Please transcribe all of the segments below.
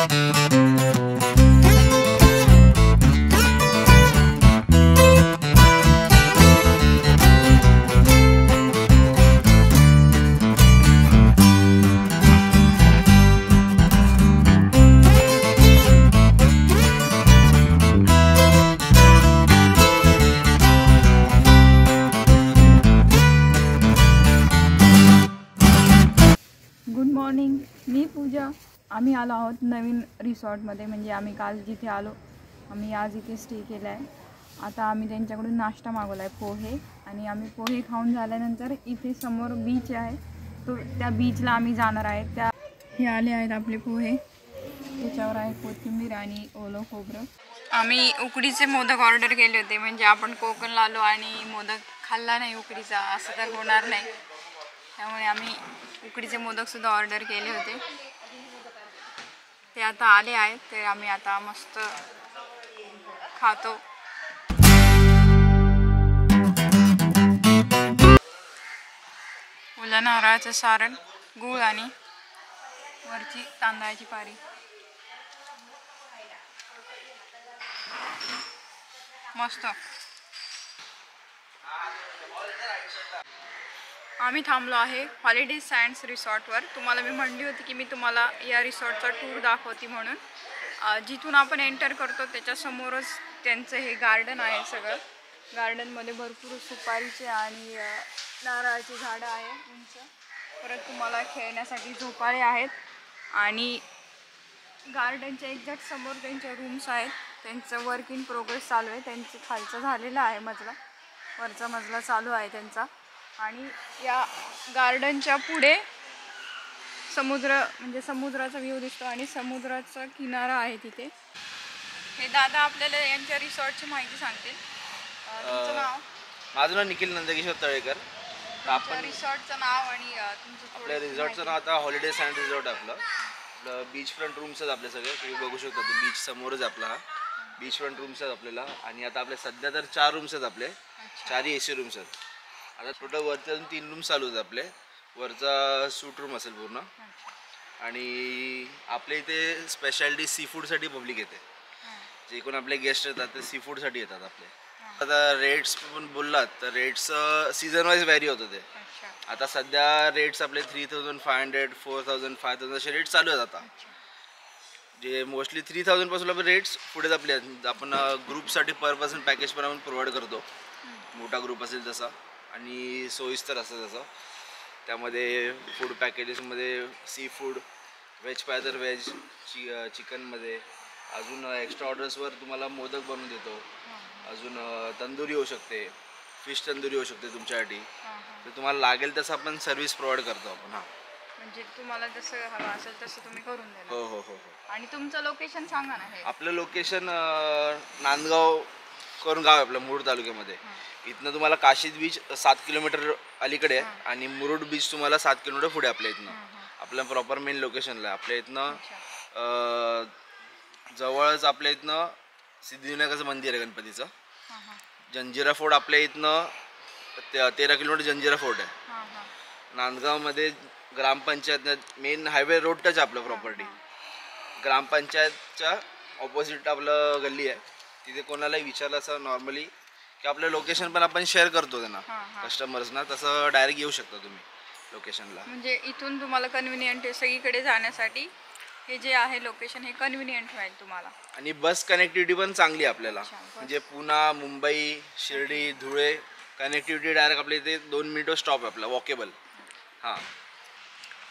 Good morning, मी पूजा. आम्ही आलो आहोत नवीन रिसॉर्टमध्ये. म्हणजे आम्ही काल जिथे आलो आम्ही आज इथे स्टे केला आहे. आता आम्ही त्यांच्याकडून नाश्ता मागवला आहे, पोहे. आणि आम्ही पोहे खाऊन झाल्यानंतर इथे समोर बीच आहे, त्या बीचला आम्ही जाणार आहे. हे आले आहेत आपले पोहे, त्याच्यावर आहे कोथिंबीर आणि ओलं खोबरं. आम्ही उकडीचे मोदक ऑर्डर केले होते. म्हणजे आपण कोकणला आलो आणि मोदक खाल्ला नाही उकडीचा असं तर होणार नाही, त्यामुळे आम्ही उकडीचे मोदकसुद्धा ऑर्डर केले होते. ते आता आले आहेत, तर आम्ही आता मस्त खातो. ओल्या नारळाचं सारण, गूळ आणि वरची तांदळाची पारी. मस्त. आम्ही थांबलो आहे हॉलिडे सँड्स रिसॉर्टवर. तुम्हाला मी म्हणली होती की मी तुम्हाला या रिसॉर्टचा टूर दाखवते म्हणून. जिथून आपण एंटर करतो त्याच्यासमोरच त्यांचं हे गार्डन आहे. सगळं गार्डनमध्ये भरपूर सुपारीचे आणि नारळाची झाडं आहे उंच. परत तुम्हाला खेळण्यासाठी झोपाळे आहेत आणि गार्डनच्या एक्झॅक्ट समोर त्यांच्या रूम्स आहेत. त्यांचं वर्क इन प्रोग्रेस चालू आहे. त्यांचं खालचं झालेलं आहे मजला, वरचा मजला चालू आहे त्यांचा. आणि या गार्डनच्या पुढे समुद्र, म्हणजे समुद्राचा व्ह्यू दिसतो आणि समुद्राचा किनारा आहे तिथे. हे दादा आपल्याला यांच्या रिसॉर्टची माहिती सांगतील. तुमचं नाव? माझं नाव निखिल नंदकिशोर तळेकर. आपण रिसॉर्टचं नाव आणि तुमचं आपल्या रिसॉर्टचं नाव आता हॉलिडे सँड रिसॉर्ट. आपलं बीच फ्रंट रूम्स आहेत आपले सगळे. तुम्ही बघू शकता ते बीच समोरच आपला हा बीच फ्रंट रूम्स आहेत आपल्याला. आणि आता आपले सध्या तर 4 रूम्स आहेत आपले, 4 AC रूम्स आहेत. आता टोटल वरती अजून 3 रूम चालू आहेत आपले. वरचा सूट रूम असेल पूर्ण. आणि आपल्या इथे स्पेशालिटी सी फूडसाठी पब्लिक येते. जे कोण आपले गेस्ट येतात ते सी फूडसाठी येतात आपले. आता रेट्स पण बोललात तर रेट्स सीझन वाईज व्हॅरी होतं ते. आता सध्या रेट्स आपले 3500, 4000, 5000 असे रेट चालू आहेत आता. जे मोस्टली 3000 पासून आपले रेट्स पुढे आपले आहेत. आपण ग्रुपसाठी पर पर्सन पॅकेज पण आपण प्रोव्हाइड करतो. मोठा ग्रुप असेल तसा आणि सोयीस्तर असतं तसं. त्यामध्ये फूड पॅकेजेसमध्ये सी फूड, व्हेज पाहिजे तर व्हेज, चिकनमध्ये अजून एक्स्ट्रा ऑर्डर्सवर तुम्हाला मोदक बनवून देतो. अजून तंदुरी होऊ शकते, फिश तंदुरी होऊ शकते तुमच्यासाठी. तर तुम्हाला लागेल तसं आपण सर्व्हिस प्रोव्हाइड करतो आपण. म्हणजे तुम्हाला जसं हवं असेल तसं तुम्ही करून द्या. हो हो हो. आणि तुमचं लोकेशन सांगा ना. आपलं लोकेशन नांदगाव करून गाव आहे आपलं, मुरुड तालुक्यामध्ये. इथनं तुम्हाला काशीद बीच 7 किलोमीटर अलीकडे आहे आणि मुरुड बीच तुम्हाला 7 किलोमीटर पुढे आपल्या इथनं. आपल्या प्रॉपर मेन लोकेशनला आहे. आपल्या इथनं जवळच आपल्या इथनं सिद्धिविनायकाचं मंदिर आहे गणपतीचं. जंजिरा फोर्ट आपल्या इथनं 13 किलोमीटर जंजिरा फोर्ट आहे. नांदगावमध्ये ग्रामपंचायत मेन हायवे रोड टच आपलं प्रॉपर्टी. ग्रामपंचायतच्या ऑपोजिट आपलं गल्ली आहे. तिथे कोणालाही विचारलं असं नॉर्मली की आपलं लोकेशन पण आपण शेअर करतो त्यांना, कस्टमर्सना. तसं डायरेक्ट येऊ शकता तुम्ही लोकेशनला. म्हणजे इथून तुम्हाला कन्व्हिनियंट आहे सगळीकडे जाण्यासाठी. हे जे आहे लोकेशन हे कन्व्हिनियंट होईल तुम्हाला. आणि बस कनेक्टिव्हिटी पण चांगली आहे आपल्याला. म्हणजे पुणा, मुंबई, शिर्डी, धुळे कनेक्टिव्हिटी डायरेक्ट आपल्या इथे 2 मिनिटं स्टॉप आहे आपला, वॉकेबल.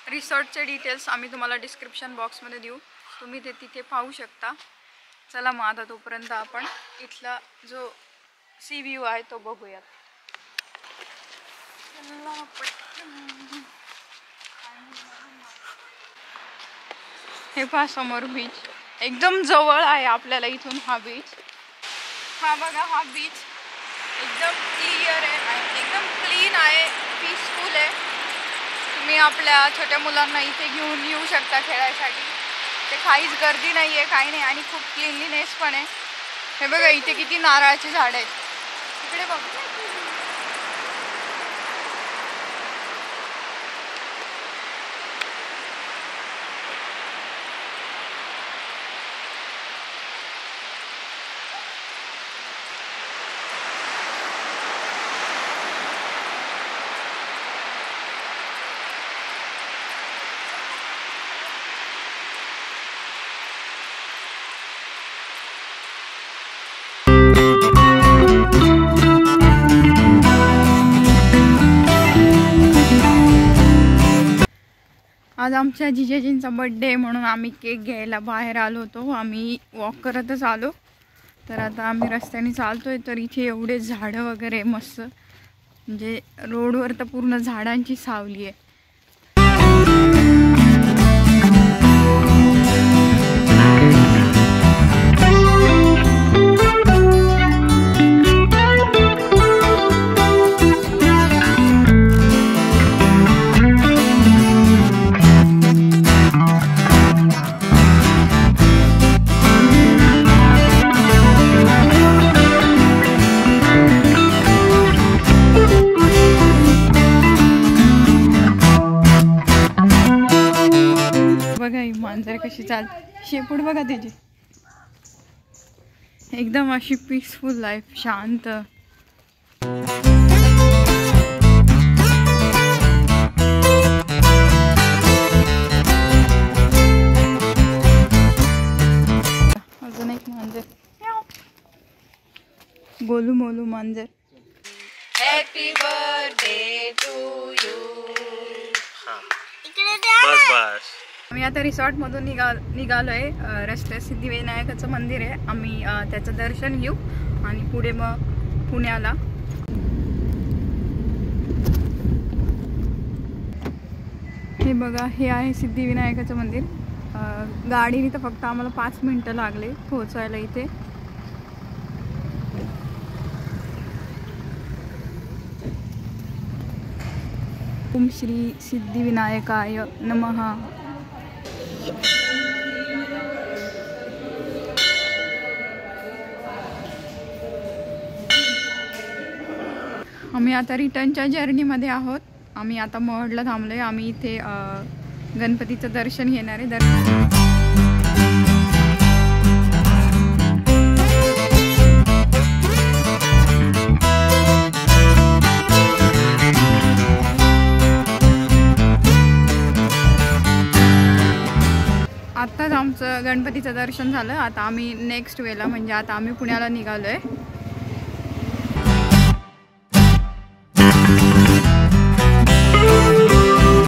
रिसॉर्टचे डिटेल्स आम्ही तुम्हाला डिस्क्रिप्शन बॉक्समध्ये देऊ, तुम्ही ते तिथे पाहू शकता. चला मग आता तोपर्यंत आपण इथला जो सी व्ह्यू आहे तो बघूयात. हे पहा समोर बीच एकदम जवळ आहे आपल्याला इथून. हा बीच, हा बघा, हा बीच एकदम क्लिअर आहे, एकदम क्लीन आहे, पीसफुल आहे. तुम्ही आपल्या छोट्या मुलांना इथे घेऊन येऊ शकता खेळायसाठी. ते काहीच गर्दी नाही आहे, काही नाही. आणि खूप क्लीनलीनेस पण आहे. हे बघा इथे किती नारळाची झाडं आहेत. तिकडे बघा. आज आमच्या जिजाजींचा बड्डे म्हणून आम्ही केक घ्यायला बाहेर आलो होतो. आम्ही वॉक करतच आलो. तर आता आम्ही रस्त्याने चालतोय तर इथे एवढे झाडं वगैरे मस्त, म्हणजे रोडवर तर पूर्ण झाडांची सावली आहे. बघा ही मांजर कशी चालते, शेपूट बघा त्याची, एकदम अशी पीसफुल लाईफ, शांत. अजून एक मांजर, गोलू मोलू मांजर. Happy birthday to you. बस बस. आम्ही आता रिसॉर्टमधून निघालोय. रस्त्यात सिद्धिविनायकाचं मंदिर आहे. आम्ही त्याचं दर्शन घेऊ आणि पुढे मग पुण्याला. हे बघा, हे आहे सिद्धिविनायकाचं मंदिर. गाडीने तर फक्त आम्हाला 5 मिनिटं लागले पोहोचायला इथे. ओम श्री सिद्धिविनायकाय नमः. आम्ही आता रिटर्नच्या जर्नीमध्ये आहोत. आम्ही आता महडला थांबलोय. आम्ही इथे गणपतीचं दर्शन घेणार आहे. आत्ताच आमचं गणपतीचं दर्शन झालं. आता आम्ही नेक्स्ट वेला म्हणजे आता आम्ही पुण्याला निघालोय.